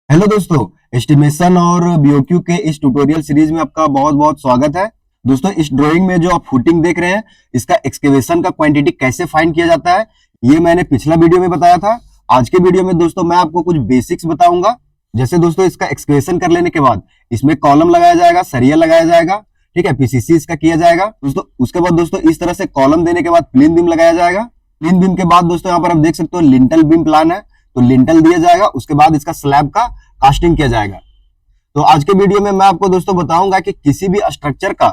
Hello दोस्तों, estimation और BOQ के इस ट्यूटोरियल सीरीज में आपका बहुत बहुत स्वागत है। दोस्तों, इस ड्राइंग में जो आप फुटिंग देख रहे हैं, इसका एक्सकेवेशन का क्वांटिटी कैसे फाइंड किया जाता है, ये मैंने पिछला वीडियो में बताया था। आज के वीडियो में दोस्तों मैं आपको कुछ बेसिक्स बताऊंगा। जैसे दोस्तों, इसका एक्सकेवेशन कर लेने के बाद इसमें कॉलम लगाया जाएगा, सरिया लगाया जाएगा, ठीक है, पीसीसी इसका किया जाएगा दोस्तों। उसके बाद दोस्तों इस तरह से कॉलम देने के बाद प्लेन बीम लगाया जाएगा। प्लेन बीम के बाद दोस्तों यहाँ पर आप देख सकते हो लिंटल बीम प्लान है, तो लिंटल दिया जाएगा। उसके बाद इसका स्लैब का कास्टिंग किया जाएगा। तो आज के वीडियो में मैं आपको दोस्तों बताऊंगा कि किसी भी स्ट्रक्चर का,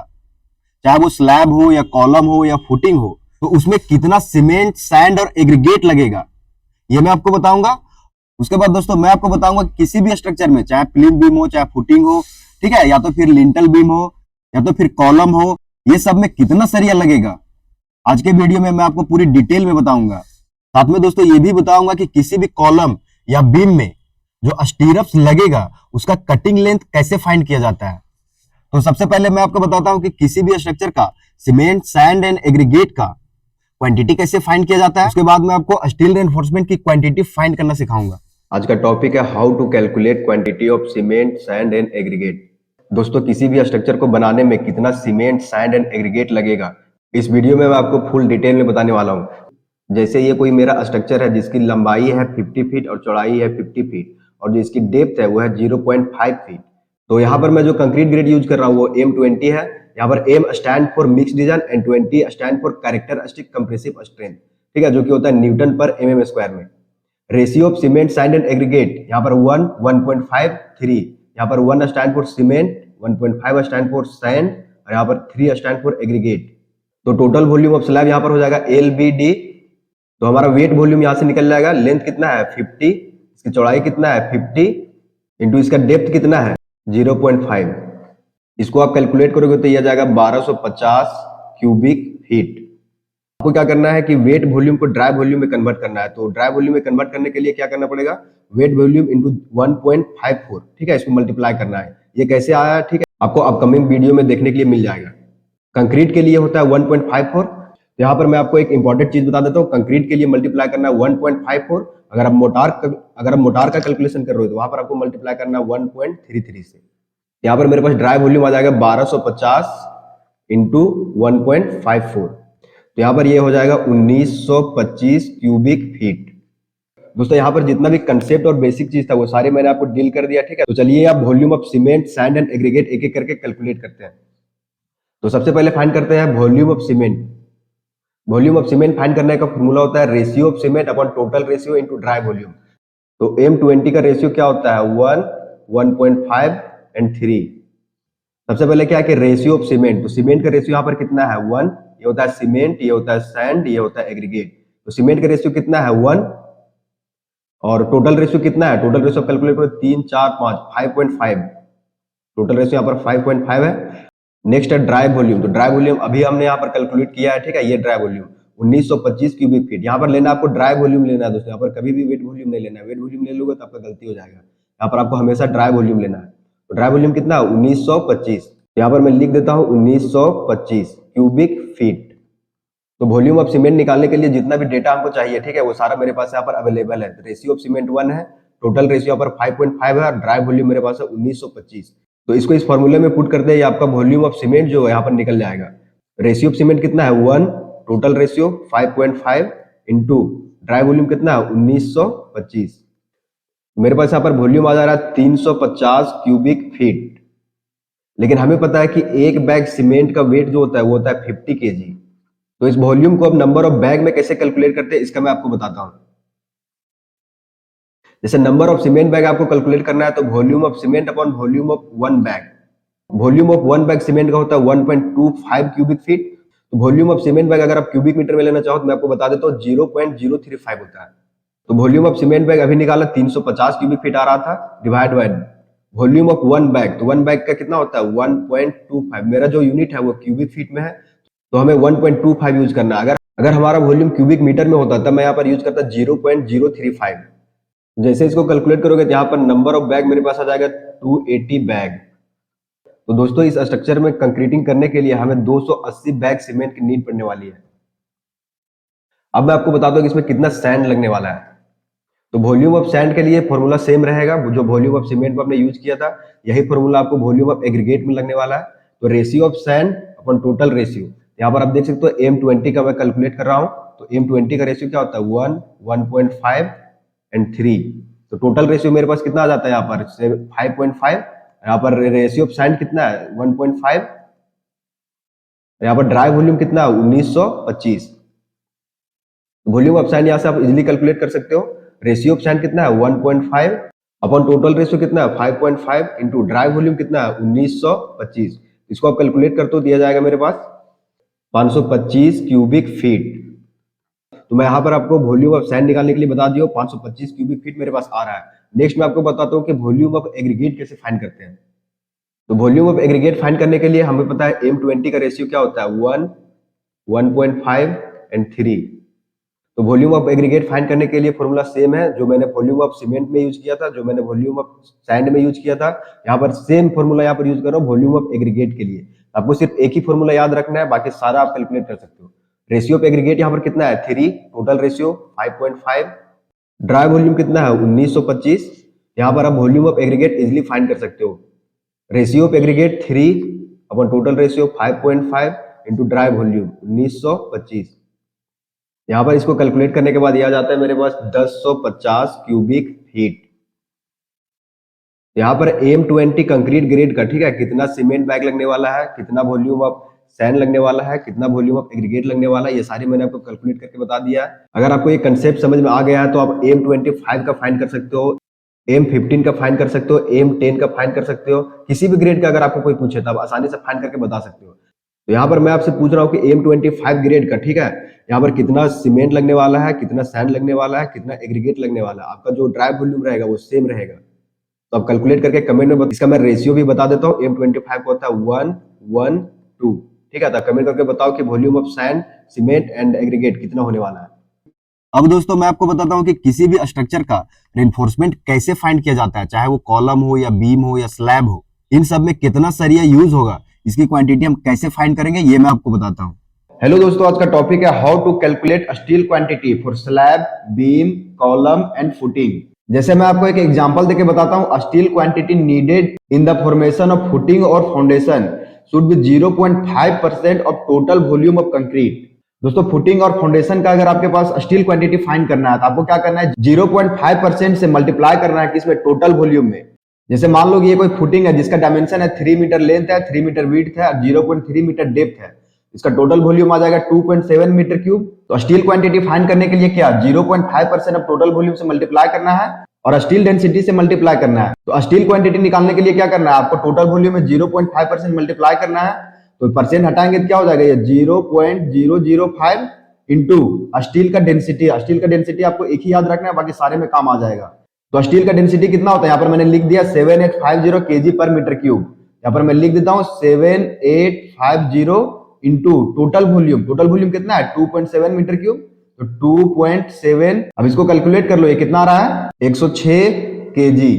चाहे वो स्लैब हो या कॉलम हो या फुटिंग हो, तो उसमें कितना सीमेंट, सैंड और एग्रीगेट लगेगा, ये मैं आपको बताऊंगा। उसके बाद दोस्तों मैं आपको बताऊंगा कि किसी भी स्ट्रक्चर में, चाहे प्लिंथ बीम हो, चाहे फुटिंग हो, ठीक है, या तो फिर लिंटल बीम हो, या तो फिर कॉलम हो, ये सब में कितना सरिया लगेगा। आज के वीडियो में मैं आपको पूरी डिटेल में बताऊंगा। साथ में दोस्तों ये भी बताऊंगा कि किसी भी कॉलम या बीम में जो स्टीरअप्स लगेगा, उसका कटिंग लेंथ कैसे फाइंड किया जाता है। तो सबसे पहले मैं आपको बताता हूं कि किसी भी स्ट्रक्चर का सीमेंट, सैंड एंड एग्रीगेट का क्वांटिटी कैसे फाइंड किया जाता है। उसके बाद मैं आपको स्टील रेनफोर्समेंट की क्वांटिटी फाइंड करना सिखाऊंगा। आज का टॉपिक है how to calculate quantity of cement, sand and aggregate. दोस्तों, किसी भी स्ट्रक्चर को बनाने में कितना सीमेंट, सैंड एंड एग्रीगेट लगेगा, इस वीडियो में मैं आपको फुल डिटेल में बताने वाला हूं। जैसे ये कोई मेरा स्ट्रक्चर है जिसकी लंबाई है 50 फीट और चौड़ाई है 50 फीट और जो इसकी डेप्थ है वो है 0.5 फीट। तो यहाँ पर मैं जो कंक्रीट ग्रेड यूज कर रहा हूँ वो M20 है। यहाँ पर M stand for mix design and 20 stand for characteristic compressive strength, ठीक है, जो कि होता है न्यूटन पर mm स्क्वायर में। Ratio of cement, sand and aggregate, यहाँ पर 1 1.5 3। यहाँ पर 1 stand for cement, 1.5 stand for sand और यहाँ पर 3 स्टैंड फॉर एग्रीगेट। तो टोटल वॉल्यूम ऑफ स्लैब यहाँ पर हो जाएगा LBD। तो हमारा वेट वॉल्यूम यहाँ से निकल जाएगा। लेंथ कितना है 50, इसकी चौड़ाई कितना है 50 इंटू इसका डेप्थ कितना है 0.5। इसको आप कैलकुलेट करोगे तो यह जाएगा 1250 क्यूबिक फीट। आपको क्या करना है कि वेट वॉल्यूम को ड्राई वॉल्यूम में कन्वर्ट करना है। तो ड्राई वॉल्यूम में कन्वर्ट करने के लिए क्या करना पड़ेगा, वेट वॉल्यूम इंटू 1.54, ठीक है, इसको मल्टीप्लाई करना है। ये कैसे आया, ठीक है, आपको अपकमिंग वीडियो में देखने के लिए मिल जाएगा। कंक्रीट के लिए होता है 1.54। तो यहाँ पर मैं आपको एक इंपॉर्टेंट चीज बता देता हूँ, कंक्रीट के लिए मल्टीप्लाई करना है 1.54। अगर आप मोटार का कैलकुलेशन कर रहे हो तो वहां पर आपको मल्टीप्लाई करना है 1.33 से। यहाँ पर मेरे पास ड्राई वॉल्यूम आ जाएगा 1250 इंटू 1.54। तो यहाँ पर ये हो जाएगा 1925 क्यूबिक फीट। दोस्तों, यहाँ पर जितना भी कंसेप्ट और बेसिक चीज था वो सारे मैंने आपको डील कर दिया, ठीक है। तो चलिए आप volume of cement, sand and aggregate एक एक करके कैलकुलेट करते हैं। तो सबसे पहले फाइंड करते हैं volume of cement. Volume of cement find करने का फॉर्मूला होता है ratio of cement upon total ratio into dry volume. तो M20 का रेशियो क्या होता है 1, 1.5 एंड 3। सबसे पहले क्या है कि रेशियो ऑफ सीमेंट, तो सीमेंट का रेशियो यहाँ पर कितना है 1। ये होता है सीमेंट, ये होता है सैंड, ये होता है एग्रीगेट। तो सीमेंट का रेशियो कितना है 1 और टोटल रेशियो कितना है, टोटल रेशियो कैलकुलेट करो 3 4 5 5.5। टोटल रेशियो यहाँ पर 5.5 है। नेक्स्ट है ड्राई वॉल्यूम। तो ड्राई वॉल्यूम अभी हमने यहाँ पर कैलकुलेट किया है, ठीक है, ये ड्राई वॉल्यूम 1925 क्यूबिक फीट। यहाँ पर लेना आपको ड्राई वॉल्यूम लेना है दोस्तों, यहाँ पर कभी भी वेट वॉल्यूम नहीं लेना है। वेट वॉल्यूम ले लोगे तो आपका गलती हो जाएगा। यहाँ पर आपको हमेशा ड्राई वॉल्यूम लेना है। तो ड्राई वॉल्यूम कितना है 1925। यहाँ पर मैं लिख देता हूँ 1925 क्यूबिक फीट। तो वॉल्यूम ऑफ सीमेंट निकालने के लिए जितना भी डेटा हमको चाहिए, ठीक है, वो सारा मेरे पास यहाँ पर अवेलेबल है। रेशियो ऑफ सीमेंट 1 है, टोटल रेशियो यहाँ पर 5.5 है और ड्राई वॉल्यूम मेरे पास है 1925। तो इसको इस फॉर्मूले में पुट करते हैं, आपका वॉल्यूम ऑफ सीमेंट जो है यहाँ पर निकल जाएगा। रेशियो ऑफ सीमेंट कितना है 1, total ratio 5.5 into dry volume कितना है 1925। मेरे पास यहाँ पर वॉल्यूम आ जा रहा है 350 क्यूबिक फीट। लेकिन हमें पता है कि एक बैग सीमेंट का वेट जो होता है वो होता है 50 केजी। तो इस वॉल्यूम को अब नंबर ऑफ बैग में कैसे कैलकुलेट करते हैं इसका मैं आपको बताता हूं। जैसे नंबर ऑफ सीमेंट बैग आपको कैलकुलेट करना है तो volume of cement upon volume of 1 bag. Volume of 1 bag cement का होता है 1.25 क्यूबिक फीट। तो वॉल्यूम ऑफ सीमेंट बैग अगर आप क्यूबिक मीटर में लेना चाहो तो मैं आपको बता देता हूँ 0.035 होता है। तो वॉल्यूम ऑफ सीमेंट बैग अभी निकाला 350 क्यूबिक फीट आ रहा था, divide by volume of 1 bag. तो 1 बैग का कितना होता है 1.25। मेरा जो यूनिट है वो क्यूबिक फीट में है, तो हमें 1.25 यूज करना है। अगर हमारा वॉल्यूम क्यूबिक मीटर में होता तब मैं यहाँ पर यूज करता 0.035। जैसे इसको कैलकुलेट करोगे तो यहाँ पर नंबर ऑफ बैग मेरे पास आ जाएगा 280 बैग। तो दोस्तों, इस स्ट्रक्चर में कंक्रीटिंग करने के लिए हमें 280 बैग सीमेंट की नीड पड़ने वाली है। अब मैं आपको बता दूं कि इसमें कितना सैंड लगने वाला है। तो वॉल्यूम ऑफ सैंड के लिए फॉर्मूला सेम रहेगा, जो वॉल्यूम ऑफ सीमेंट में आपने यूज किया था, यही फॉर्मूला आपको वॉल्यूम ऑफ एग्रीगेट में लगने वाला है। तो ratio of sand upon total ratio, यहाँ पर आप देख सकते हो M20 का मैं कैलकुलेट कर रहा हूँ। तो M20 का रेशियो क्या होता है 1, 1.5 एंड 3। तो टोटल रेशियो मेरे पास कितना आ जाता है यहाँ पर 5.5। यहाँ पर रेशियो ऑफ सैंड कितना है 1.5। यहाँ पर ड्राई वॉल्यूम कितना है 1925। वॉल्यूम ऑफ सैंड यहाँ से आप इजीली कैलकुलेट कर सकते हो। रेशियो ऑफ सैंड कितना है 1.5 अपन टोटल रेशियो कितना है 5.5 इंटू ड्राई वॉल्यूम कितना है 1925। इसको आप कैलकुलेट करते हो दिया जाएगा मेरे पास 525 क्यूबिक फीट। तो मैं यहाँ पर आपको वॉल्यूम ऑफ सैंड निकालने के लिए बता दिया 525 क्यूबिक फीट मेरे पास आ रहा है। नेक्स्ट मैं आपको बताता हूँ कि वॉल्यूम ऑफ एग्रीगेट कैसे फाइंड करते हैं। तो वॉल्यूम ऑफ एग्रीगेट फाइंड करने के लिए हमें पता है M20 का रेशियो क्या होता है 1, 1.5 एंड 3। तो वॉल्यूम ऑफ एग्रीगेट फाइंड करने के लिए फॉर्मूला सेम है जो मैंने वॉल्यूम ऑफ सीमेंट में यूज किया था, जो मैंने वॉल्यूम ऑफ सैंड में यूज किया था। यहाँ पर सेम फॉर्मूला यहाँ पर यूज कर रहा हूँ वॉल्यूम ऑफ एग्रीगेट के लिए। आपको सिर्फ एक ही फॉर्मूला याद रखना है, बाकी सारा आप कैलकुलेट कर सकते हो। रेशियो ऑफ एग्रीगेट यहाँ पर कितना है 3, टोटल रेशियो 5.5, ड्राई वॉल्यूम कितना है 1925। यहाँ पर आप volume of aggregate easily find कर सकते हो। Ratio of aggregate 3 upon total ratio 5.5 into dry volume 1925। यहाँ पर इसको कैलकुलेट करने के बाद यह आ जाता है मेरे पास 1050 क्यूबिक फीट। यहाँ पर M20 कंक्रीट ग्रेड का, ठीक है, कितना सीमेंट बैग लगने वाला है, कितना वॉल्यूम ऑफ सैंड लगने वाला है, कितना वॉल्यूम ऑफ एग्रीगेट लगने वाला है, ये सारी मैंने आपको कैलकुलेट करके बता दिया है। अगर आपको ये कंसेप्ट समझ में आ गया है तो आप M25 का फाइंड कर सकते हो, M15 का फाइंड कर सकते हो, M10 का फाइंड कर सकते हो। किसी भी ग्रेड का अगर आपको कोई पूछे तो आप आसानी से फाइंड करके बता सकते हो। तो यहाँ पर मैं आपसे पूछ रहा हूँ कि M25 ग्रेड का, ठीक है, यहाँ पर कितना सीमेंट लगने वाला है, कितना सैंड लगने वाला है, कितना एग्रीगेट लगने वाला है। आपका जो ड्राई वॉल्यूम रहेगा वो सेम रहेगा। तो आप कैलकुलेट करके कमेंट में इसका मैं रेशियो भी बता देता हूँ। M25 को होता है 1, 1, 2, ठीक है। तो कमेंट करके बताओ कि volume of sand, cement and aggregate कितना होने वाला है। अब दोस्तों मैं आपको बताता हूँ कि किसी भी स्ट्रक्चर का रेनफोर्समेंट कैसे फाइंड किया जाता है, चाहे वो कॉलम हो या बीम हो या स्लैब हो। इन सब में कितना सरिया यूज होगा, इसकी क्वांटिटी हम कैसे फाइंड करेंगे, ये मैं आपको बताता हूँ। हेलो दोस्तों, आज का टॉपिक है how to calculate steel quantity for slab, beam, column and footing. जैसे मैं आपको एक एग्जांपल देके बताता हूँ। Steel quantity needed in the formation of footing और foundation should be 0.5% of total volume of concrete. दोस्तों फुटिंग और फाउंडेशन का अगर आपके पास स्टील क्वांटिटी फाइंड करना है तो आपको क्या करना है 0.5% से मल्टीप्लाई करना है किसमें, टोटल वॉल्यूम में। जैसे मान लो ये कोई फुटिंग है जिसका डायमेंशन है 3 मीटर लेंथ है, 3 मीटर विड्थ है और 0.3 मीटर डेप्थ है। इसका टोटल वॉल्यूम आ जाएगा 2.7 मीटर क्यूब। तो स्टील क्वांटिटी फाइंड करने के लिए क्या 0.5% ऑफ टोटल वॉल्यूम से मल्टीप्लाई करना है और स्टील डेंसिटी से मल्टीप्लाई करना है। तो स्टील क्वांटिटी निकालने के लिए क्या करना है, आपको टोटल वॉल्यूम में 0.5% मल्टीप्लाई करना है। तो परसेंट हटाएंगे तो क्या हो जाएगा, ये 0.005 इंटू स्टील का डेंसिटी। स्टील का डेंसिटी आपको एक ही याद रखना है, बाकी सारे में काम आ जाएगा। तो स्टील का डेंसिटी कितना होता है, यहाँ पर मैंने लिख दिया 7850 केजी पर मीटर क्यूब। यहाँ पर मैं लिख देता हूँ 7850 into total volume. Total volume कितना है 2.7 मीटर क्यूब, तो 2.7। अब इसको कैलकुलेट कर लो, ये कितना आ रहा है 106 केजी।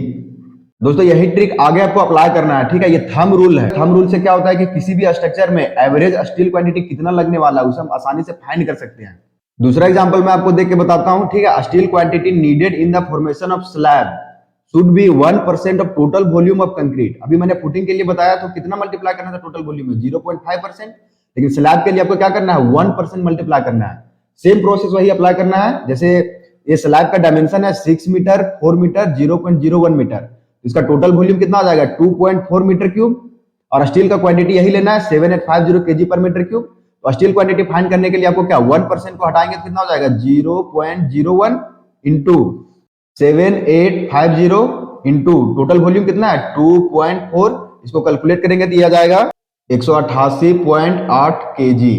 दोस्तों यही ट्रिक आगे आपको अप्लाई करना है, ठीक है। ये थंब रूल है। थंब रूल से क्या होता है कि किसी भी स्ट्रक्चर में एवरेज स्टील क्वांटिटी कितना लगने वाला है उसे हम आसानी से फाइंड कर सकते हैं। दूसरा एग्जांपल मैं आपको देख के बताता हूं, ठीक है। Steel quantity needed in the formation of slab should be 1% of total volume of concrete. अभी मैंने फुटिंग के लिए बताया तो कितना मल्टीप्लाई करना था टोटल वॉल्यूम में 0.5%, लेकिन स्लैब के लिए आपको क्या करना है 1% मल्टीप्लाई करना है। सेम प्रोसेस वही अप्लाई करना है। जैसे ये स्लैब का डायमेंशन है 6 मीटर, 4 मीटर, 0.01 मीटर। इसका टोटल वॉल्यूम कितना आ जाएगा 2.4 मीटर क्यूब और स्टील का क्वांटिटी यही लेना है 7850 केजी पर मीटर क्यूब। तो स्टील क्वांटिटी फाइंड करने के लिए आपको क्या 1% को हटाएंगे तो कितना हो जाएगा 0.01 इंटू 7850 इंटू टोटल वॉल्यूम कितना है 2.4। इसको कैलकुलेट करेंगे तो यह आ जाएगा 188.8 केजी,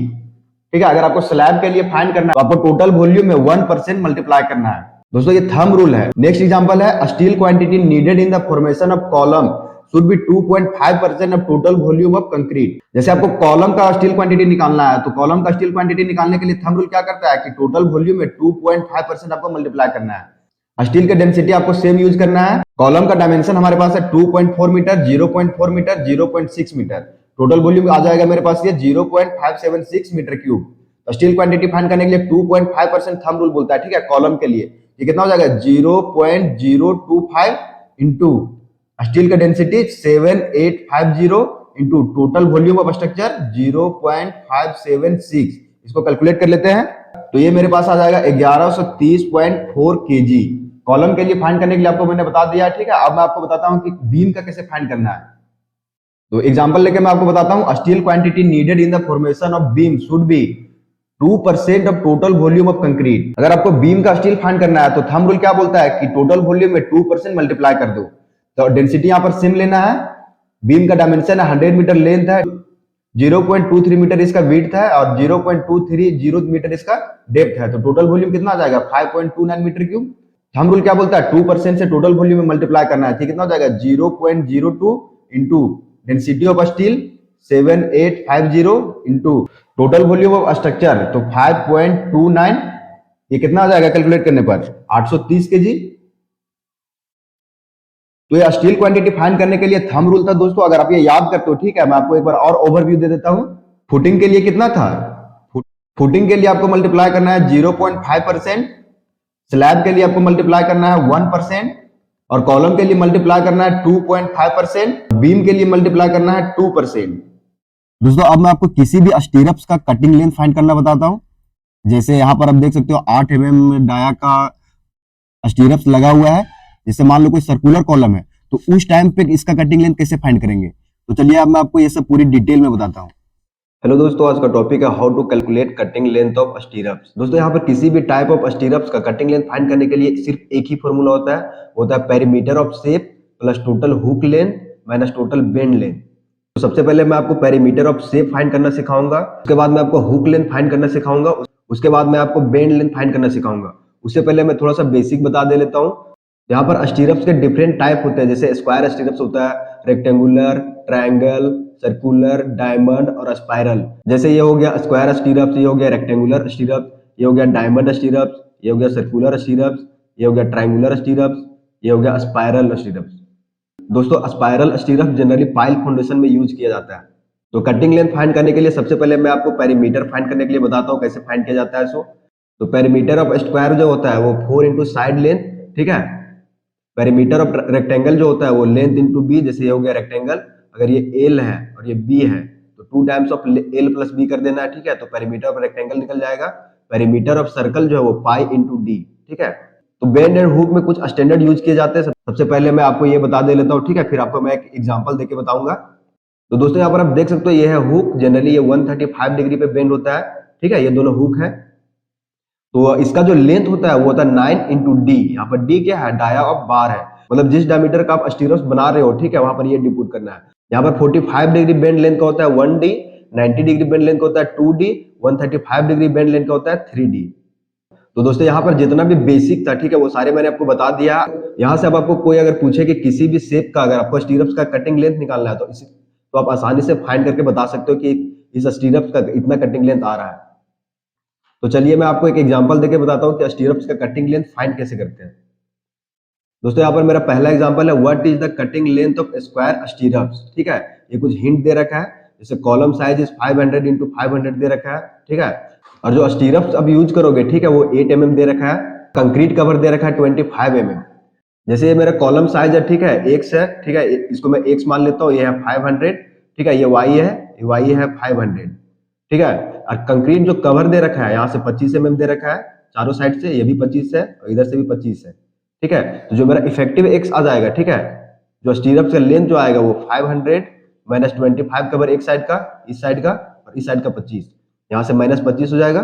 ठीक है। अगर आपको स्लैब के लिए फाइंड करना है तो आपको टोटल वॉल्यूम में 1% मल्टीप्लाई करना है। दोस्तों ये थंब रूल है। नेक्स्ट एग्जांपल है steel quantity needed in the formation of column should be 2.5% of total volume of concrete. जैसे आपको कॉलम का स्टील क्वांटिटी निकालना है तो कॉलम का स्टील क्वांटिटी निकालने के लिए थंब रूल क्या करता है कि टोटल वॉल्यूम में 2.5% आपको मल्टीप्लाई करना है। स्टील का डेंसिटी आपको सेम यूज करना है। कॉलम का डायमेंशन हमारे पास है 2.4 metre, 0.4 metre, 0.6 metre. Total volume आ जाएगा मेरे पास ये 0.576 मीटर क्यूब। तो स्टील क्वांटिटी फाइंड करने के लिए 2.5% थंब रूल बोलता है, ठीक है, कॉलम के लिए। ये कितना हो जाएगा 0.025 इंटू स्टील का density 7850 into total volume of structure 0.576। इसको कैलकुलेट कर लेते हैं तो ये मेरे पास आ जाएगा 1130.4 kg। कॉलम के लिए फाइंड करने के लिए आपको मैंने बता दिया, ठीक है। अब मैं आपको बताता हूं कि बीम का कैसे फाइंड करना है। तो एग्जांपल लेके मैं आपको बताता हूं, steel quantity needed in the formation of beam should be 2% of total volume of concrete. अगर आपको बीम का स्टील फाइंड करना है तो थंब रूल क्या बोलता है कि टोटल वॉल्यूम में 2% मल्टीप्लाई कर दो। तो डेंसिटी यहां पर सेम लेना है। बीम का डायमेंशन है 100 मीटर लेंथ है, 0.23 मीटर इसका विड्थ है और 0.230 मीटर इसका डेप्थ है। तो टोटल वॉल्यूम कितना आ जाएगा 5.29 मीटर क्यूब। थंब रूल क्या बोलता है 2% से टोटल वॉल्यूम में मल्टीप्लाई करना है। ठीक, कितना हो जाएगा 0.02 into density of steel 7850 into total volume of structure तो 5.29। ये कितना आ जाएगा कैलकुलेट करने पर 830 केजी। तो ये स्टील क्वांटिटी फाइंड करने के लिए थंब रूल था दोस्तों, अगर आप ये याद करते हो, ठीक है। मैं आपको एक बार और ओवरव्यू दे देता हूं। फुटिंग के लिए कितना था, फुटिंग के लिए आपको मल्टीप्लाई करना है 0.5%, स्लैब के लिए आपको मल्टीप्लाई करना है 1% और कॉलम के लिए मल्टीप्लाई करना है 2.5%, बीम के लिए मल्टीप्लाई करना है 2%। दोस्तों अब मैं आपको किसी भी स्टीरप्स का कटिंग लेंथ फाइंड करना बताता हूं। जैसे यहां पर आप देख सकते हो 8 mm डाया का स्टीरप्स लगा हुआ है। जैसे मान लो कोई सर्कुलर कॉलम है तो उस टाइम पे इसका कटिंग लेंथ कैसे फाइंड करेंगे, तो चलिए अब मैं आपको ये सब पूरी डिटेल में बताता हूँ। हेलो दोस्तों, आज का टॉपिक है how to calculate cutting length of stirrups. दोस्तों यहाँ पर किसी भी टाइप ऑफ स्टीरप्स का कटिंग लेंथ फाइंड करने के लिए सिर्फ एक ही फॉर्मूला होता है perimeter of shape plus total hook length minus total bend length. तो सबसे पहले मैं आपको पेरीमीटर ऑफ शेप फाइंड करना सिखाऊंगा, उसके बाद मैं आपको हुक लेंथ फाइंड करना सिखाऊंगा, उसके बाद मैं आपको बेंड लेंथ फाइंड करना सिखाऊंगा। उससे पहले मैं थोड़ा सा बेसिक बता दे लेता हूँ। यहाँ पर स्टीरप्स के डिफरेंट टाइप होते हैं, जैसे स्क्वायर स्टीरप्स होता है, रेक्टेंगुलर, ट्रायंगल, सर्कुलर, डायमंड और स्पाइरल। जैसे ये हो गया स्क्वायर स्टीरप्स, ये हो गया रेक्टेंगुलर स्टीरप्स, ये हो गया डायमंड स्टीरप्स, ये हो गया सर्कुलर स्टीरप्स, ये हो गया ट्रायंगुलर स्टीरप्स, ये हो गया स्पाइरल स्टीरप्स। दोस्तों spiral stirrup generally pile foundation में यूज किया जाता है। तो कटिंग लेंथ फाइंड करने के लिए सबसे पहले मैं आपको पेरीमीटर फाइंड करने के लिए बताता हूँ कैसे फाइंड किया जाता है। तो पेरीमीटर ऑफ स्क्वायर जो होता है वो 4 इंटू साइड लेंथ, ठीक है। पेरीमीटर ऑफ रेक्टेंगल जो होता है वो लेंथ इंटू बी। जैसे ये हो गया रेक्टेंगल, अगर ये एल है और ये बी है तो 2 times of L plus B कर देना है, ठीक है। तो पेरीमीटर ऑफ रेक्टेंगल निकल जाएगा। पेरीमीटर ऑफ सर्कल जो है वो पाई इंटू डी, ठीक है। तो बेंड एंड हुक में कुछ स्टैंडर्ड यूज किए जाते हैं। सबसे पहले मैं आपको ये बता दे लेता हूँ, ठीक है, फिर आपको मैं एक एग्जांपल देके बताऊंगा। तो दोस्तों यहाँ पर आप देख सकते हो ये है हुक, जनरली ये 135 डिग्री पे बेंड होता है, ठीक है। ये दोनों हुक है। तो इसका जो लेंथ होता है वो होता है 9 इंटू डी। यहाँ पर डी क्या है, डाया ऑफ बार है, मतलब जिस डायमीटर का आप स्टीरप्स बना रहे हो, ठीक है, वहां पर ये डी पुट करना है। यहाँ पर 45 डिग्री बेंड लेंथ का होता है 1D, 90 डिग्री बेंड लेंथ का होता है 2D, 135 डिग्री बेंड लेंथ का होता है 3D। तो दोस्तों यहाँ पर जितना भी बेसिक था, ठीक है, वो सारे मैंने आपको बता दिया। यहाँ से अब आपको कोई अगर पूछे कि किसी भी शेप का अगर आपको स्टीरप्स का कटिंग लेंथ निकालना है तो आप आसानी से फाइंड करके बता सकते हो कि इस स्टीरप्स का इतना कटिंग लेंथ आ रहा है। तो चलिए मैं आपको एक एग्जांपल देके बताता हूँ कि स्टीरप्स का कटिंग लेंथ फाइंड कैसे करते हैं। दोस्तों यहाँ पर मेरा पहला एग्जांपल है what is the cutting length of square stirrups, ठीक है। ये कुछ हिंट दे रखा है, जैसे कॉलम साइज इज 500 इंटू 500 दे रखा है, ठीक है। और जो स्टीरप्स अब यूज करोगे, ठीक है, वो 8 mm दे रखा है। कंक्रीट कवर दे रखा है 25 mm। जैसे ये मेरा कॉलम साइज है, ठीक है, x है, ठीक है, इसको मैं x मान लेता हूँ। ये है 500, ठीक है, ये y है, ये y है 500, ठीक है। और कंक्रीट जो कवर दे रखा है यहाँ से 25 mm दे रखा है चारों साइड से, ये भी 25 है और इधर से भी 25 है, ठीक है। तो जो मेरा इफेक्टिव x आ जाएगा, ठीक है, जो स्टीरप्स का लेंथ जो आएगा वो 500 माइनस 25 कवर एक साइड का, इस साइड का और इस साइड का 25, यहाँ से माइनस 25 हो जाएगा,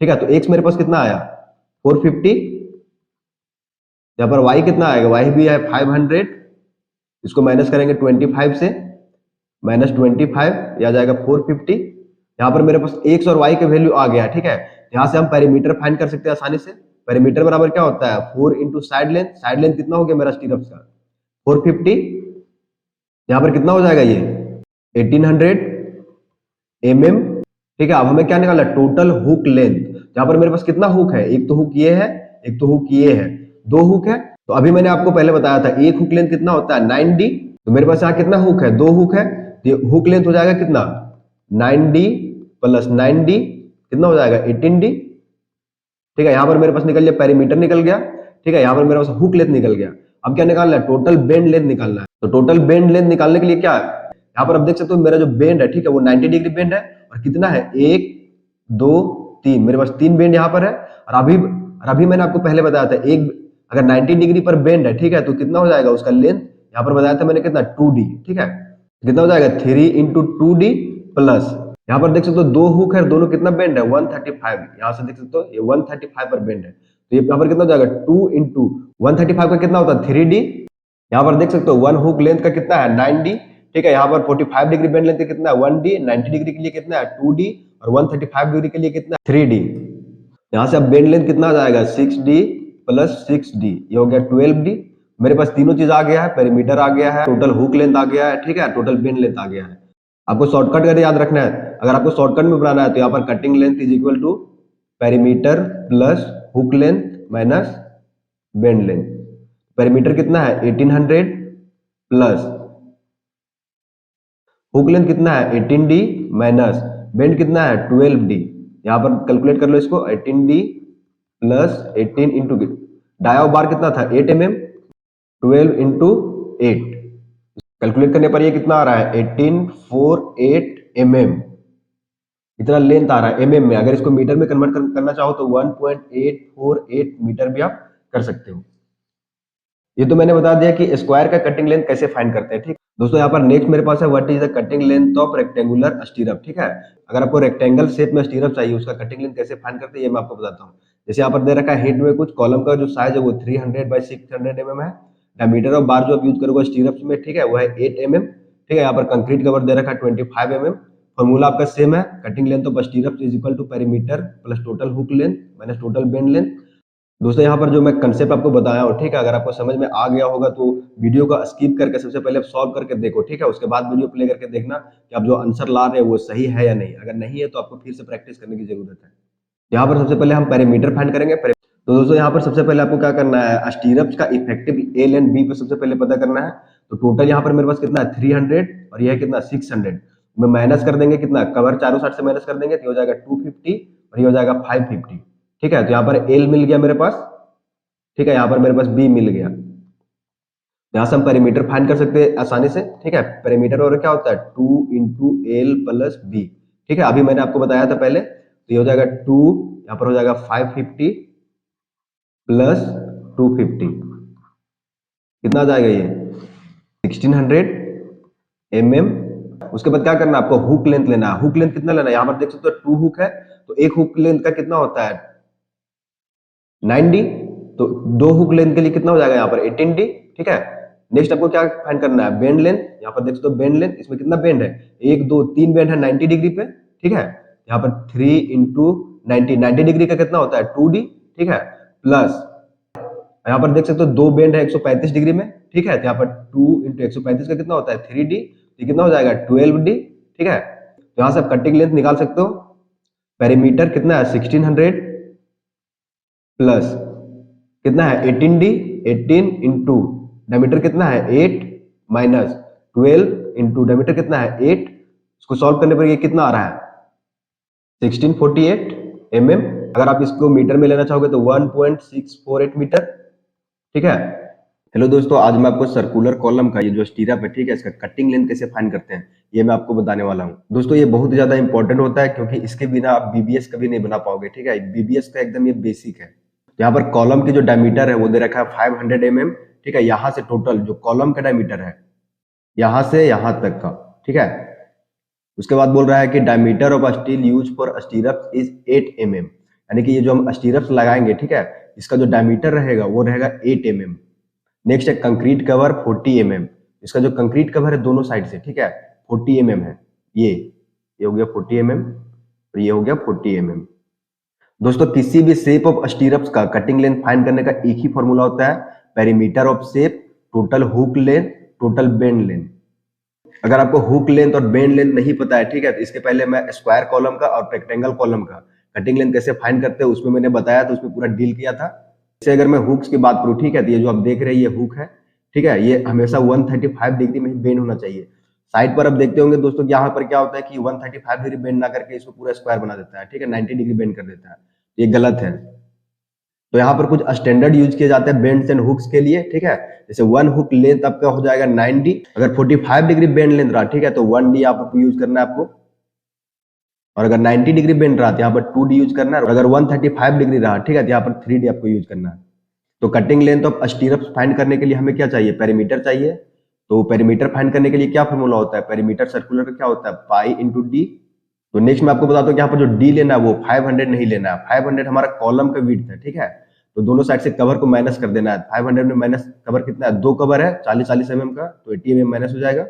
ठीक है। तो x मेरे पास कितना आया 450। यहाँ पर y कितना आएगा, y भी है 500, इसको माइनस करेंगे 25 से, माइनस 25 यह आ जाएगा 450। यहाँ पर मेरे पास x और y के वैल्यू आ गया, ठीक है। यहाँ से हम पेरीमीटर फाइंड कर सकते हैं आसानी से। पेरीमीटर बराबर क्या होता है 4 into side length. Side length कितना हो गया मेरा स्टीरप्स का 450। यहाँ पर कितना हो जाएगा ये 1800 mm, ठीक है। अब हमें क्या निकालना है टोटल हुक लेंथ। यहाँ पर मेरे पास कितना हुक है, एक तो हुक ये है, एक तो हुक ये है, 2 हुक है। तो अभी मैंने आपको पहले बताया था एक हुक लेंथ कितना होता है 9D। तो मेरे पास यहाँ कितना हुक है 2 हुक है, तो हुक लेंथ हो जाएगा कितना 9D प्लस 9D कितना हो जाएगा 18D, ठीक है। यहाँ पर मेरे पास निकल गया पेरीमीटर निकल गया। ठीक है, यहाँ पर मेरे पास हुक लेंथ निकल गया। अब क्या निकालना है, टोटल बेंड लेंथ निकालना है। तो टोटल बेंड लेंथ निकालने के लिए क्या है, यहाँ पर आप देख सकते हो मेरा जो बेंड है, ठीक है, वो 90 डिग्री बेंड है। और कितना है, 1 2 3, मेरे पास 3 बेंड यहाँ पर है। और अभी मैंने आपको पहले बताया था, एक अगर 90 डिग्री पर बेंड है, ठीक है, तो कितना हो जाएगा उसका लेंथ, यहाँ पर बताया था मैंने कितना, 2d, ठीक है। कितना हो जाएगा, 3 इंटू 2d प्लस, यहाँ पर देख सकते हो 2 हुक है, दोनों कितना बेंड है, 135। यहाँ से देख सकते हो ये 135 पर बेंड है। तो ये यहाँ पर कितना हो जाएगा, 2 इंटू 135 का कितना होता है, 3d। यहाँ पर देख सकते हो 1 हुक लेंथ का कितना है, 9d, ठीक है। यहाँ पर 45 डिग्री बेंड लेंथ कितना है, 1d, 90 डिग्री के लिए कितना है, 2d, और 135 डिग्री के लिए कितना है, 3d। यहाँ से अब बेंड लेंथ कितना आ जाएगा, 6d प्लस 6d, ये हो गया 12d। मेरे पास तीनों चीज आ गया है, पेरीमीटर आ गया है, टोटल हुक लेंथ आ गया है, ठीक है, टोटल बेंड लेंथ आ गया है। आपको शॉर्टकट कर याद रखना है, अगर आपको शॉर्टकट में बनाना है तो यहाँ पर cutting length is equal to perimeter plus hook length minus bend length. Perimeter कितना है, 1800 प्लस हुक लेंथ कितना है, 18d माइनस बेंड कितना है, 12d। यहाँ पर कैलकुलेट कर लो इसको, 18d प्लस 18 इंटू डाया बार कितना था, 8 mm, 12 इंटू 8, कैलकुलेट करने पर ये कितना आ रहा है, 1848 mm, इतना लेंथ आ रहा है mm में। अगर इसको मीटर में कन्वर्ट करना चाहो तो 1.848 मीटर भी आप कर सकते हो। ये तो मैंने बता दिया कि स्क्वायर का कटिंग लेंथ कैसे फाइंड करते हैं, ठीक दोस्तों। यहाँ पर नेक्स्ट मेरे पास है what is the cutting length of rectangular स्टीरअप, ठीक है। अगर आपको रेक्टेंगल शेप में स्टीरअप चाहिए, उसका कटिंग लेंथ कैसे फाइंड करते हैं ये मैं आपको बताता हूँ। जैसे यहाँ पर दे रखा है हिंट में, कुछ कॉलम का जो साइज है वो 300 बाई 600 mm है। डायमीटर ऑफ बार जो आप यूज करोगे स्टीरअप में, ठीक है, वो है 8 mm, ठीक है। यहाँ पर कंक्रीट कवर दे रखा है 25 mm। फॉर्मूला आपका सेम है, cutting length of stirrup is equal to perimeter plus total hook length minus total bend length. दोस्तों यहाँ पर जो मैं कंसेप्ट आपको बताया हूँ, ठीक है, अगर आपको समझ में आ गया होगा तो वीडियो को स्किप करके सबसे पहले सॉल्व करके देखो, ठीक है। उसके बाद वीडियो प्ले करके देखना कि आप जो आंसर ला रहे हैं वो सही है या नहीं। अगर नहीं है तो आपको फिर से प्रैक्टिस करने की जरूरत है। यहाँ पर सबसे पहले हम पेरीमीटर फाइंड करेंगे। तो दोस्तों यहाँ पर सबसे पहले आपको क्या करना है, स्टीरअप्स का इफेक्टिव एल एंड बी पर सबसे पहले पता करना है। तो टोटल यहाँ पर मेरे पास कितना है, 300 और यह कितना 600 में माइनस कर देंगे, कितना कवर चारों साइड से माइनस कर देंगे तो हो जाएगा 250 और ये हो जाएगा 550, ठीक है। तो यहाँ पर एल मिल गया मेरे पास, ठीक है, यहाँ पर मेरे पास बी मिल गया। यहाँ से हम पेरीमीटर फाइंड कर सकते हैं आसानी से, ठीक है। पेरीमीटर और क्या होता है, 2 इंटू एल प्लस बी, ठीक है। अभी मैंने आपको बताया था पहले, तो ये हो जाएगा 2, यहाँ पर हो जाएगा 550 प्लस 250, कितना आ जाएगा ये 1600 mm। उसके बाद क्या करना है, आपको हुक लेंथ लेना है। हुक लेंथ कितना लेना है, यहाँ पर देख सकते हो 2 हुक है, तो एक हुक लेंथ का कितना होता है 9d, तो 2 हुक लेंथ के लिए कितना हो जाएगा यहाँ पर 18d, ठीक है। नेक्स्ट आपको क्या फाइंड करना है, बेंड लेंथ। यहाँ पर देख सकते हो बेंड लेंथ, इसमें कितना बेंड है, 1 2 3 बेंड है 90 डिग्री पे, ठीक है। यहाँ पर 3 इंटू 90 डिग्री का कितना होता है 2d, ठीक है, प्लस यहाँ पर देख सकते हो 2 बेंड है 135 डिग्री में, ठीक है। तो यहाँ पर 2 इंटू 135 का कितना होता है 3d, तो कितना हो जाएगा 12d, ठीक है। तो यहाँ से आप कटिंग लेंथ निकाल सकते हो। पेरीमीटर कितना है 1600 प्लस कितना है 18d, 18 इंटू डायमीटर कितना है 8 माइनस 12 इंटू डायमीटर कितना है 8, इसको सॉल्व करने पर ये कितना आ रहा है 1648 mm। अगर आप इसको मीटर में लेना चाहोगे तो 1.648 मीटर, ठीक है। हेलो दोस्तों, आज मैं आपको सर्कुलर कॉलम का ये जो स्टीरअप है, ठीक है, इसका कटिंग लेंथ कैसे फाइंड करते हैं ये मैं आपको बताने वाला हूँ। दोस्तों ये बहुत ज्यादा इंपॉर्टेंट होता है, क्योंकि इसके बिना आप बीबीएस कभी नहीं बना पाओगे, ठीक है। बीबीएस का एकदम ये बेसिक है। यहाँ पर कॉलम की जो डायमीटर है वो दे रखा है 500 mm, ठीक है। यहाँ से टोटल जो कॉलम का डायमीटर है यहाँ से यहाँ तक का, ठीक है। उसके बाद बोल रहा है कि diameter of steel use for स्टीरअप is 8 mm, यानी कि ये जो हम स्टीरअप्स लगाएंगे, ठीक है, इसका जो डायमीटर रहेगा वो रहेगा 8 mm। नेक्स्ट है कंक्रीट कवर 40 mm, इसका जो कंक्रीट कवर है दोनों साइड से, ठीक है, 40 mm है। ये हो गया 40 mm और ये हो गया 40 mm। दोस्तों किसी भी शेप ऑफ स्टीरअप्स का कटिंग लेंथ फाइंड करने का एक ही फॉर्मूला होता है, perimeter of shape total hook length total bend length. अगर आपको हुक लेंथ और बेंड लेंथ नहीं पता है, ठीक है, तो इसके पहले मैं स्क्वायर कॉलम का और रेक्टेंगल कॉलम का कटिंग लेंथ कैसे फाइंड करते हैं उसमें मैंने बताया था, उसमें पूरा डील किया था। जैसे अगर मैं हुक्स की बात करूं, ठीक है, तो ये जो आप देख रहे हैं ये हुक है, ठीक है, ये हमेशा 135 डिग्री में ही बेंड होना चाहिए। साइड पर आप देखते होंगे दोस्तों यहाँ पर क्या होता है कि 135 डिग्री बेंड ना करके इसको पूरा स्क्वायर बना देता है, ठीक है, 90 डिग्री बेंड कर देता है, ये गलत है। तो यहाँ पर कुछ स्टैंडर्ड यूज किए जाते हैं बेंड्स एंड हुक्स के लिए, ठीक है। जैसे 1 हुक लेंथ आपका हो जाएगा 9D, अगर 45 डिग्री बेंड लेंथ रहा, ठीक है, तो 1D यहाँ पर यूज करना है आपको, और अगर 90 डिग्री बेंड रहा तो यहाँ पर 2D यूज करना है, और अगर 135 डिग्री रहा, ठीक है, तो यहाँ पर 3D आपको यूज करना है। तो कटिंग लेंथ ऑफ स्टीरअप्स फाइंड करने के लिए हमें क्या चाहिए, पेरीमीटर चाहिए। तो पेरीमीटर फाइंड करने के लिए क्या फॉर्मूला होता है, पेरीमीटर सर्कुलर का क्या होता है, पाई इंटू डी। तो नेक्स्ट मैं आपको बताता हूँ कि यहाँ पर जो डी लेना है वो 500 नहीं लेना है, 500 हमारा कॉलम का विड्थ है, ठीक है। तो दोनों साइड से कवर को माइनस कर देना है। 500 में माइनस कवर कितना है, 2 कवर है 40-40 mm का, तो 80 mm माइनस हो जाएगा,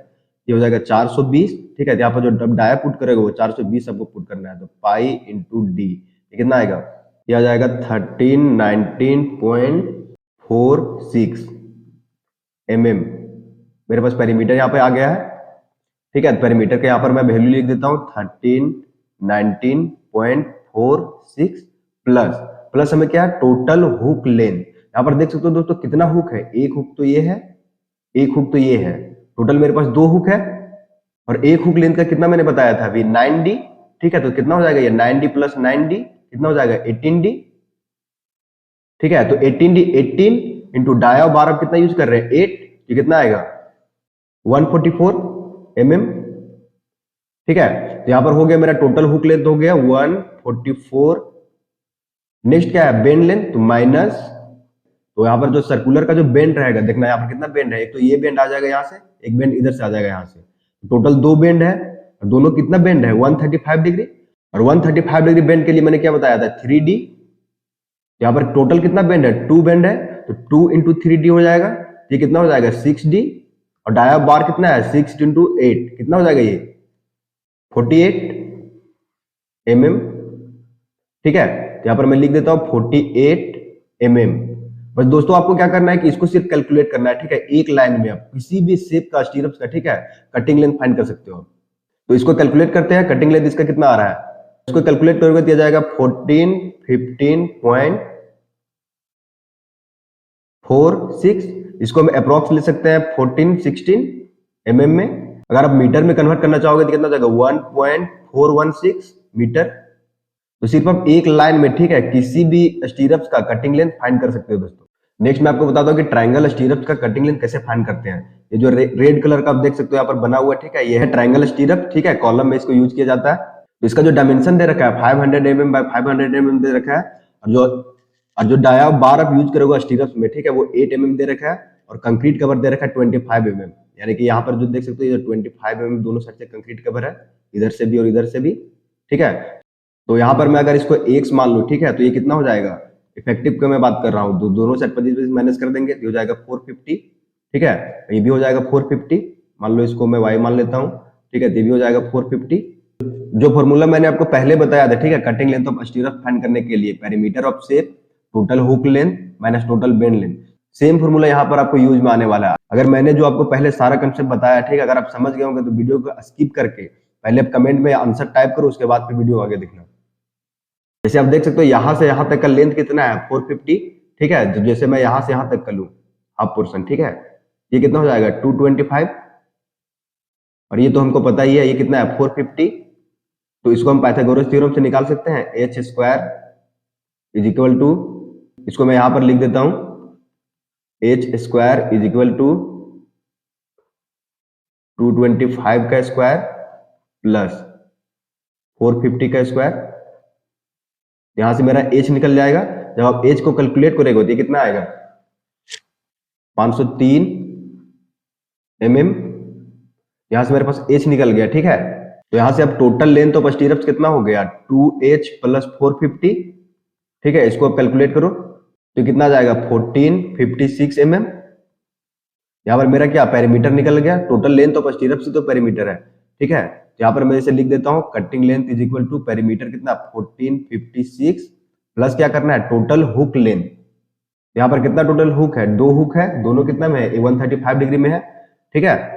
ये हो जाएगा 420, ठीक है। यहाँ पर जो डाया पुट करेगा वो 420 आपको पुट करना है। तो पाई इंटू डी ये कितना आएगा, ये आ जाएगा 1319.46 mm। मेरे पास पेरीमीटर यहाँ पे आ गया है, ठीक है। पेरीमीटर के यहाँ पर मैं वैल्यू लिख देता हूँ 1319.46 प्लस हमें क्या है, टोटल हुक लेंथ। यहाँ पर देख सकते हो दोस्तों कितना हुक है, एक हुक तो ये है, एक हुक तो ये है, टोटल मेरे पास 2 हुक है, और एक हुक लेंथ का कितना मैंने बताया था अभी 9D, ठीक है। तो कितना हो जाएगा ये 9D प्लस 9D कितना हो जाएगा 18D, ठीक है। तो 18D 18 इंटू डाया बार अब कितना यूज कर रहे हैं 8, ये कितना आएगा 144 mm, ठीक है। तो यहां पर हो गया मेरा टोटल हुक लेंथ हो गया 144। नेक्स्ट क्या है बेंड लेंथ, तो माइनस, तो यहाँ पर जो सर्कुलर का जो बेंड रहेगा, देखना यहाँ पर कितना बेंड है, एक तो ये बेंड आ जाएगा यहाँ से, एक बेंड इधर से आ जाएगा यहाँ से, टोटल 2 बेंड है, दोनों कितना बेंड है 135 डिग्री, और 135 डिग्री बेंड के लिए मैंने क्या बताया था 3D। यहाँ पर टोटल कितना बेंड है 2 बेंड है, तो 2 इंटू 3D हो जाएगा, ये कितना हो जाएगा 6D, और डाया बार कितना है 6 इंटू 8 कितना हो जाएगा ये 48 mm, ठीक है। तो यहाँ पर मैं लिख देता हूँ 48 mm। बस दोस्तों आपको क्या करना है कि इसको सिर्फ कैलकुलेट करना है, ठीक है। एक लाइन में आप किसी भी शेप का स्टीरअप्स का, ठीक है, कटिंग लेंथ फाइंड कर सकते हो। तो इसको कैलकुलेट करते हैं, कटिंग लेंथ इसका कितना आ रहा है, इसको कैलकुलेट करोगे तो जाएगा 1415.46, इसको हम अप्रोक्स ले सकते हैं 1416 mm में। अगर आप मीटर में कन्वर्ट करना चाहोगे तो कितना जाएगा 1.416 मीटर। तो सिर्फ आप एक लाइन में, ठीक है, किसी भी स्टीरअप्स का कटिंग लेंथ फाइंड कर सकते हो दोस्तों। नेक्स्ट मैं आपको बताता हूँ कि ट्रायंगल स्टीरअप्स का कटिंग लेंथ कैसे फाइंड करते हैं। ये जो रेड कलर का आप देख सकते हो यहाँ पर बना हुआ है, ठीक है, ये है ट्रायंगल स्टीरअप, ठीक है, कॉलम में इसको यूज किया जाता है। तो इसका जो डायमेंशन दे रखा है 500 mm बाय 500 mm दे रखा है, और जो डाया बार आप यूज करोगे स्टीरअप्स में, ठीक है, वो 8 mm दे रखा है, और कंक्रीट कवर दे रखा है 25 mm। यानी कि यहाँ पर जो देख सकते हो ये 25 mm दोनों साइड से कंक्रीट कवर है, इधर से भी और इधर से भी, ठीक है। तो यहाँ पर मैं अगर इसको x मान लूं, ठीक है, तो ये कितना हो जाएगा, इफेक्टिव का मैं बात कर रहा हूँ, तो दोनों साइड 25 माइनस कर देंगे तो हो जाएगा 450, ठीक है। ये भी हो जाएगा 450, मान लो इसको मैं y मान लेता हूँ, ठीक है, तो ये भी हो जाएगा 450। जो फॉर्मूला मैंने आपको पहले बताया था, ठीक है, कटिंग लेंथ ऑफ स्टीरअप फाइंड करने के लिए, perimeter of shape total hook length minus total bend length, same formula यहाँ पर आपको यूज में आने वाला है। अगर मैंने जो आपको पहले सारा कंसेप्ट बताया, ठीक है, अगर आप समझ गए होंगे तो वीडियो को स्किप करके पहले आप कमेंट में आंसर टाइप करो, उसके बाद फिर वीडियो आगे देखना। जैसे आप देख सकते हो यहां से यहां तक का लेंथ कितना है 450, ठीक है। तो जैसे मैं यहां से यहां तक कर लूं हाफ पोर्शन, ठीक है, ये कितना हो जाएगा 225, और ये तो हमको पता ही है ये कितना है 450। तो इसको हम पाइथागोरस थ्योरम से निकाल सकते हैं, h square is equal to, इसको मैं यहां पर लिख देता हूं, h square is equal to 225 का स्क्वायर प्लस 450 का स्क्वायर। यहां से मेरा h निकल जाएगा, जब आप h को कैलकुलेट करोगे तो ये कितना आएगा 503 mm। यहां से मेरे पास h निकल गया, ठीक है। तो यहां से अब टोटल लेंथ ऑफ स्टीरअप्स कितना हो गया 2h प्लस 450, ठीक है। इसको आप कैलकुलेट करो तो कितना जाएगा 1456 mm। यहां पर मेरा क्या पेरीमीटर निकल गया, टोटल लेंथ ऑफ स्टीरअप्स ही तो पेरीमीटर है, ठीक है। यहाँ पर मैं इसे लिख देता हूँ, cutting length is equal to perimeter कितना 1456 प्लस क्या करना है टोटल हुक लेंथ। यहाँ पर कितना टोटल हुक है, 2 हुक है, दोनों कितना में है 135 डिग्री में है, ठीक है।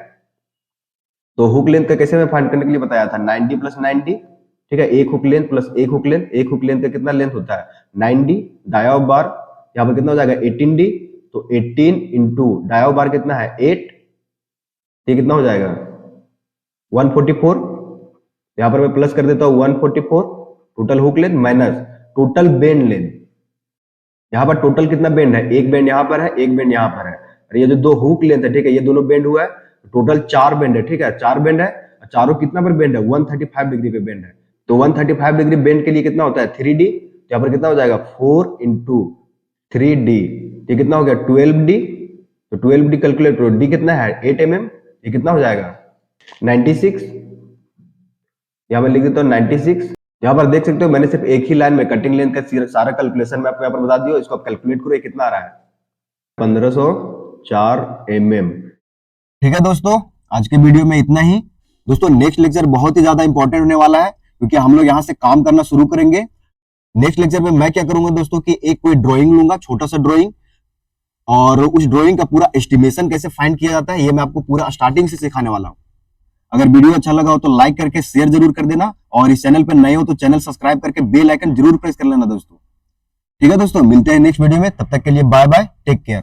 तो हुक लेंथ का कैसे मैं फाइंड करने के लिए बताया था 90 प्लस 90, ठीक है, एक हुक लेंथ प्लस एक हुक लेंथ, एक हुक लेंथ का कितना लेंथ होता है 9D, डाया ऑफ बार यहाँ पर कितना हो जाएगा 18D, तो 18 इंटू डाया ऑफ बार कितना है 8, ये कितना हो जाएगा 144। यहाँ पर मैं प्लस कर देता हूँ 144 total hook length minus total bend length, यहाँ पर टोटल कितना बेंड है, एक बेंड यहाँ पर है, एक बेंड यहाँ पर है, और ये जो दो हुक लेंथ है, ठीक है, ये दोनों बेंड हुआ है, टोटल 4 बेंड है, ठीक है, 4 बेंड है, चारों कितना पर बेंड है, 135 डिग्री पे बेंड है। तो 135 डिग्री बेंड के लिए कितना होता है 3D, यहाँ पर कितना हो जाएगा 4 इंटू 3D, ये कितना हो गया 12D। तो 12D कैलकुलेट करो, डी कितना है 8 mm, ये कितना हो जाएगा 96, यहाँ पर लिख देता हूँ 96। यहाँ पर देख सकते हो मैंने सिर्फ एक ही लाइन में कटिंग लेंथ का सारा कैलकुलेशन मैं आपको यहाँ पर बता दिया, इसको आप कैलकुलेट करो, ये कितना आ रहा है 1504 mm। ठीक है दोस्तों, आज के वीडियो में इतना ही। दोस्तों नेक्स्ट लेक्चर बहुत ही ज्यादा इंपॉर्टेंट होने वाला है, क्योंकि हम लोग यहाँ से काम करना शुरू करेंगे। नेक्स्ट लेक्चर में मैं क्या करूंगा दोस्तों कि एक कोई ड्राइंग लूंगा, छोटा सा ड्राइंग, और उस ड्राइंग का पूरा एस्टिमेशन कैसे फाइंड किया जाता है ये मैं आपको पूरा स्टार्टिंग से सिखाने वाला हूं। अगर वीडियो अच्छा लगा हो तो लाइक करके शेयर जरूर कर देना, और इस चैनल पर नए हो तो चैनल सब्सक्राइब करके बेल आइकन जरूर प्रेस कर लेना दोस्तों। ठीक है दोस्तों, मिलते हैं नेक्स्ट वीडियो में, तब तक के लिए बाय बाय, टेक केयर।